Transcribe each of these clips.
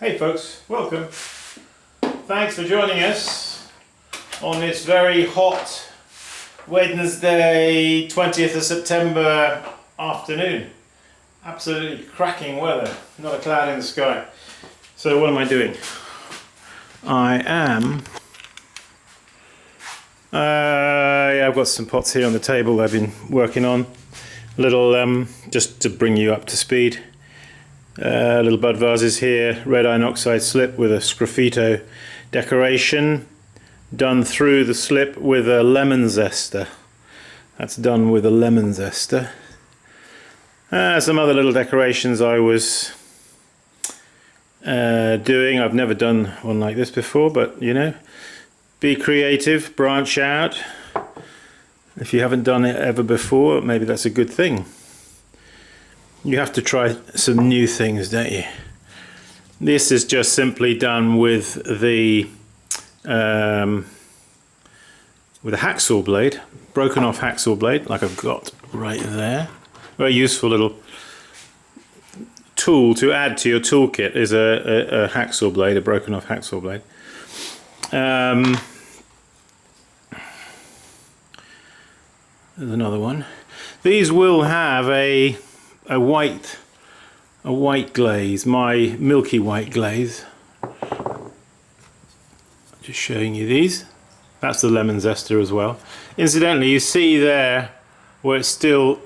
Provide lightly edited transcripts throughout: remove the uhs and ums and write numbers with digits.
Hey folks, welcome. Thanks for joining us on this very hot Wednesday 20th of September afternoon. Absolutely cracking weather, not a cloud in the sky. So what am I doing? I am I've got some pots here on the table I've been working on. Little just to bring you up to speed. Little bud vases here, red iron oxide slip with a sgraffito decoration done through the slip with a lemon zester. That's done with a lemon zester. Some other little decorations I was doing. I've never done one like this before, but you know, be creative, branch out. If you haven't done it ever before, maybe that's a good thing. You have to try some new things, don't you? This is just simply done with the with a hacksaw blade, broken off hacksaw blade, like I've got right there. Very useful little tool to add to your toolkit is a hacksaw blade, a broken off hacksaw blade. There's another one. These will have a white glaze, my milky white glaze. Just showing you these. That's the lemon zester as well. Incidentally, you see there where it's still,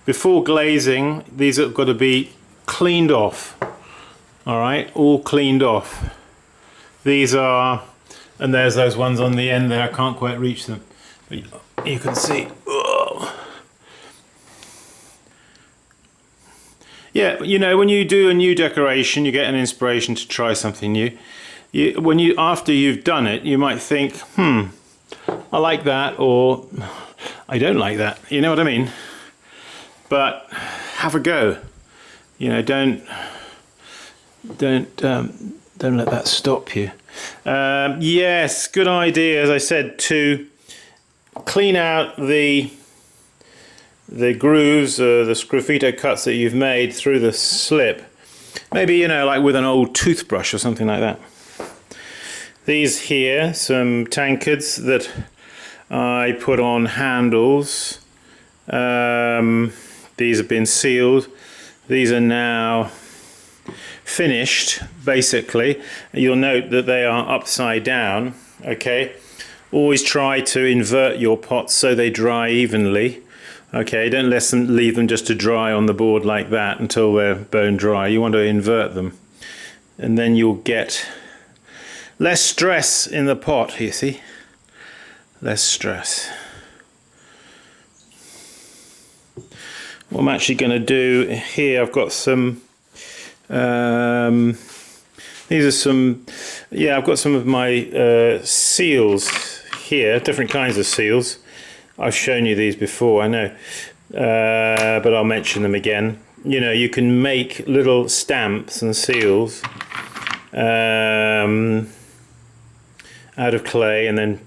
before glazing, these have got to be cleaned off. Alright, all cleaned off. These are, and there's those ones on the end there, I can't quite reach them. But you can see. Yeah, you know, when you do a new decoration, you get an inspiration to try something new. After you've done it, you might think, I like that, or I don't like that. You know what I mean? But have a go. You know, don't let that stop you. Yes, good idea, as I said, to clean out the grooves, the sgraffito cuts that you've made through the slip. Maybe, you know, like with an old toothbrush or something like that. These here, some tankards that I put on handles. These have been sealed. These are now finished, basically. You'll note that they are upside down, okay? Always try to invert your pots so they dry evenly. Okay, don't leave them just to dry on the board like that until they're bone dry. You want to invert them, and then you'll get less stress in the pot, you see? Less stress. What I'm actually going to do here, I've got some, these are some, yeah, I've got some of my seals here, different kinds of seals. I've shown you these before, I know, but I'll mention them again. You know, you can make little stamps and seals out of clay and then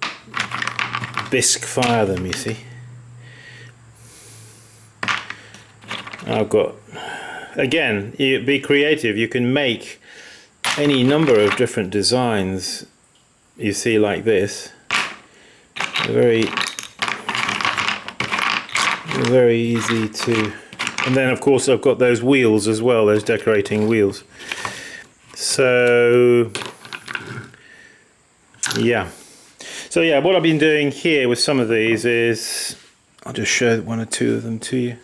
bisque fire them, you see. I've got, again, be creative. You can make any number of different designs, you see, like this. Very easy to, and then of course I've got those wheels as well, those decorating wheels. So yeah, what I've been doing here with some of these is, I'll just show one or two of them to you.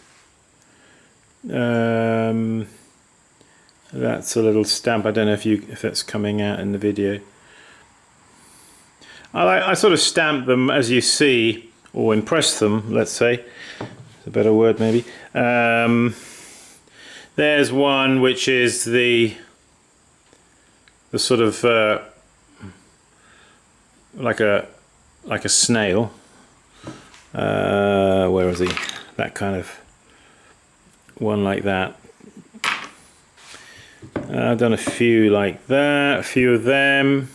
That's a little stamp. I don't know if that's coming out in the video. I sort of stamp them as you see, or impress them, let's say. A better word maybe. There's one which is the sort of like a snail. Where is he? That kind of one like that. I've done a few like that, a few of them,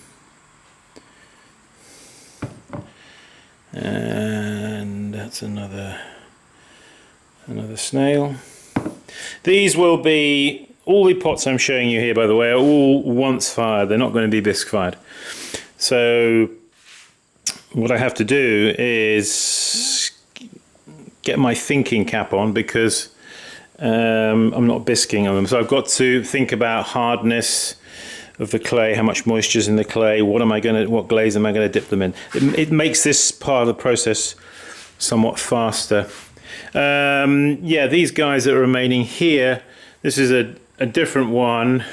and that's another snail. These will be all the pots I'm showing you here, by the way, are all once fired. They're not going to be bisque fired. So what I have to do is get my thinking cap on, because I'm not bisquing on them. So I've got to think about hardness of the clay, how much moisture is in the clay, what glaze am I going to dip them in. It makes this part of the process somewhat faster. Yeah, these guys that are remaining here, this is a different one.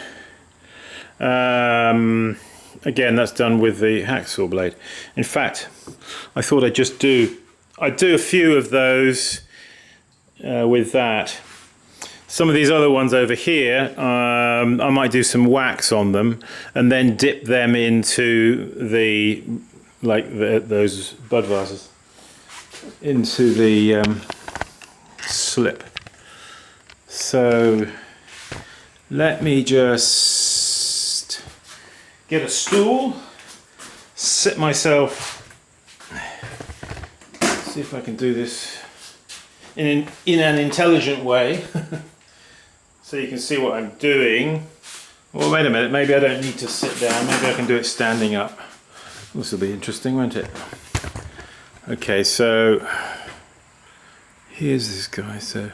Again, that's done with the hacksaw blade. In fact, I thought I'd do a few of those with that. Some of these other ones over here, I might do some wax on them and then dip them into those bud vases, into the slip. So let me just get a stool, sit myself, see if I can do this in an intelligent way. So you can see what I'm doing. Well, wait a minute, maybe I don't need to sit down, maybe I can do it standing up. This will be interesting, won't it? Okay, so here's this guy. So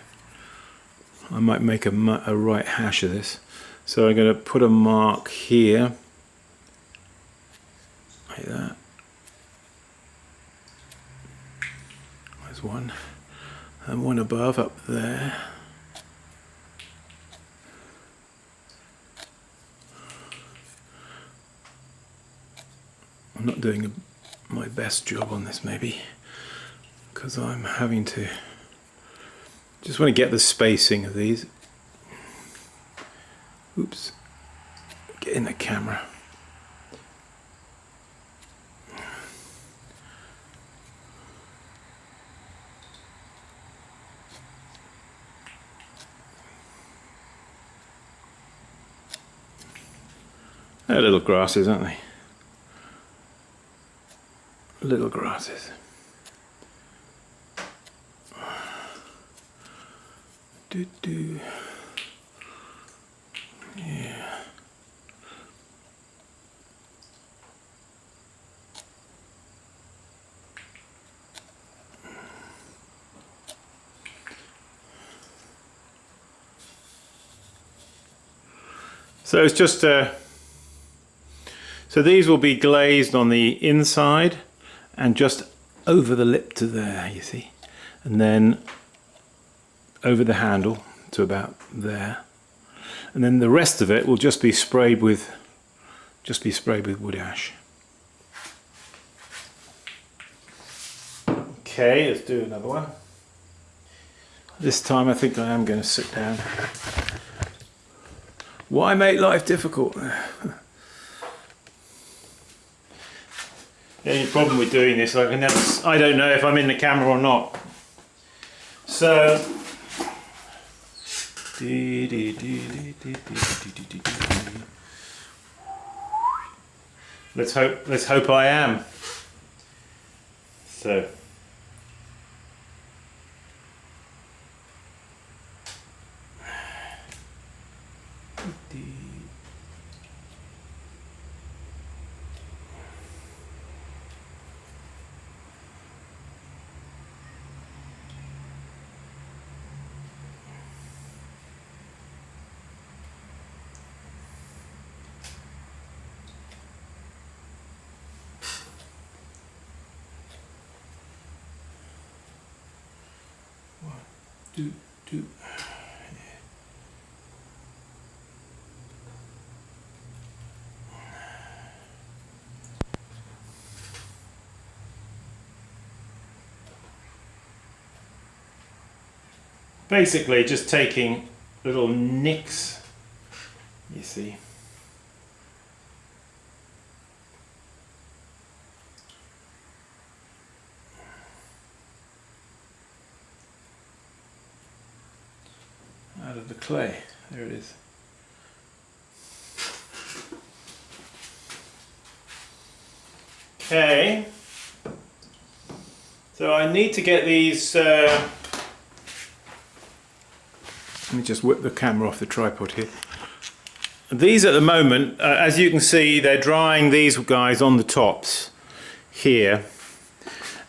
I might make a right hash of this. So I'm going to put a mark here, like that. There's one, and one above up there. I'm not doing my best job on this, maybe, because I'm having to just want to get the spacing of these. Oops, get in the camera. They're little grasses, aren't they? Little grasses. Yeah. So it's just so these will be glazed on the inside and just over the lip to there, you see, and then over the handle to about there, and then the rest of it will just be sprayed with wood ash. Okay, let's do another one. This time I think I am going to sit down. Why make life difficult? The only problem with doing this, I don't know if I'm in the camera or not. So let's hope I am. So do. Basically just taking little nicks, you see. Out of the clay. There it is. Okay. So I need to get these. Let me just whip the camera off the tripod here. these at the moment, as you can see, they're drying these guys on the tops here.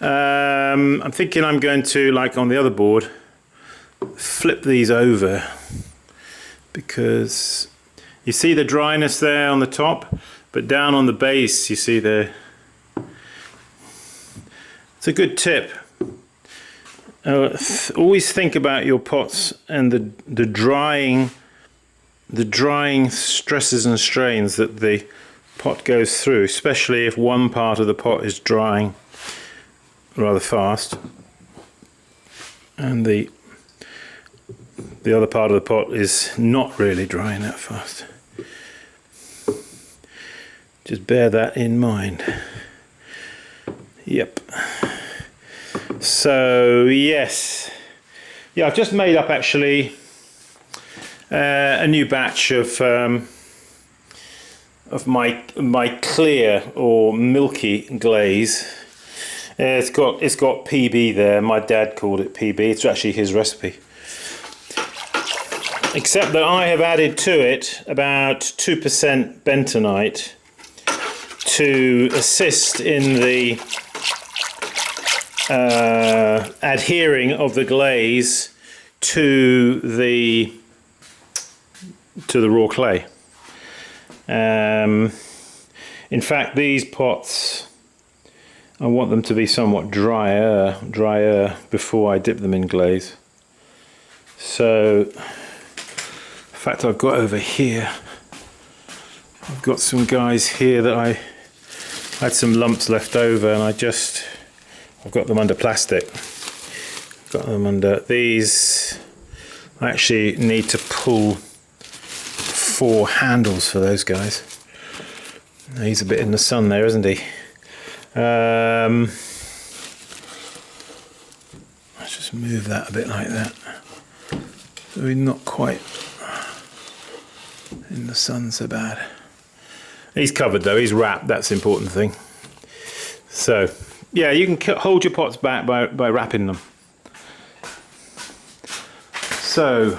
I'm thinking I'm going to, like on the other board, flip these over, because you see the dryness there on the top, but down on the base you see the... It's a good tip. Always think about your pots and the drying stresses and strains that the pot goes through, especially if one part of the pot is drying rather fast and the other part of the pot is not really drying that fast. Just bear that in mind. Yep. So yes, yeah, I've just made up actually a new batch of my clear or milky glaze. It's got PB there. My dad called it PB. It's actually his recipe. Except that I have added to it about 2% bentonite to assist in the adhering of the glaze to the raw clay. In fact, these pots, I want them to be somewhat drier before I dip them in glaze. So, in fact, I've got over here, I've got some guys here that I had some lumps left over, and I've got them under plastic. Got them under these. I actually need to pull 4 handles for those guys. He's a bit in the sun there, isn't he? Let's just move that a bit like that. So we're not quite in the sun so bad. He's covered though, he's wrapped, that's the important thing. So, yeah, you can hold your pots back by wrapping them. So,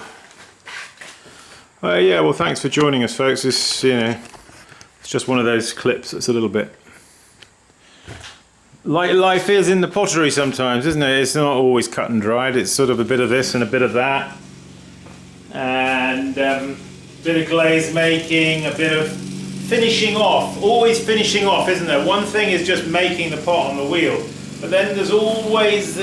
yeah, well, thanks for joining us, folks. It's, you know, it's just one of those clips that's a little bit like life is in the pottery sometimes, isn't it? It's not always cut and dried. It's sort of a bit of this and a bit of that, and a bit of glaze making, a bit of finishing off. Always finishing off, isn't there? One thing is just making the pot on the wheel, but then there's always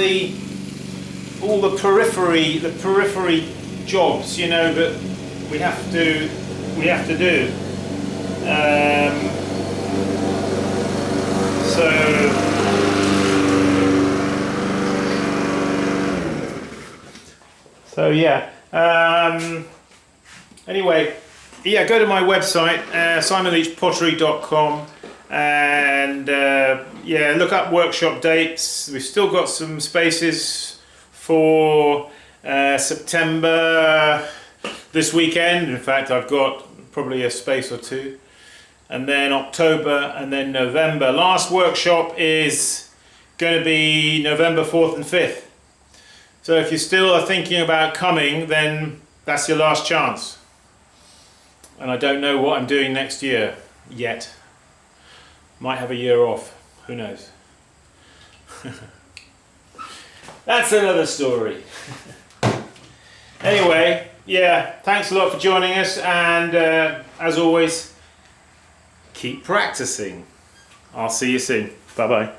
all the periphery jobs, you know, that we have to do. So yeah. Anyway, yeah, go to my website, simonleachpottery.com, and yeah, look up workshop dates. We've still got some spaces for September this weekend. In fact, I've got probably a space or 2, and then October, and then November. Last workshop is going to be November 4th and 5th. So if you still are thinking about coming, then that's your last chance. And I don't know what I'm doing next year yet. Might have a year off, who knows. That's another story. Anyway, yeah, thanks a lot for joining us, and as always, keep practicing. I'll see you soon. Bye bye.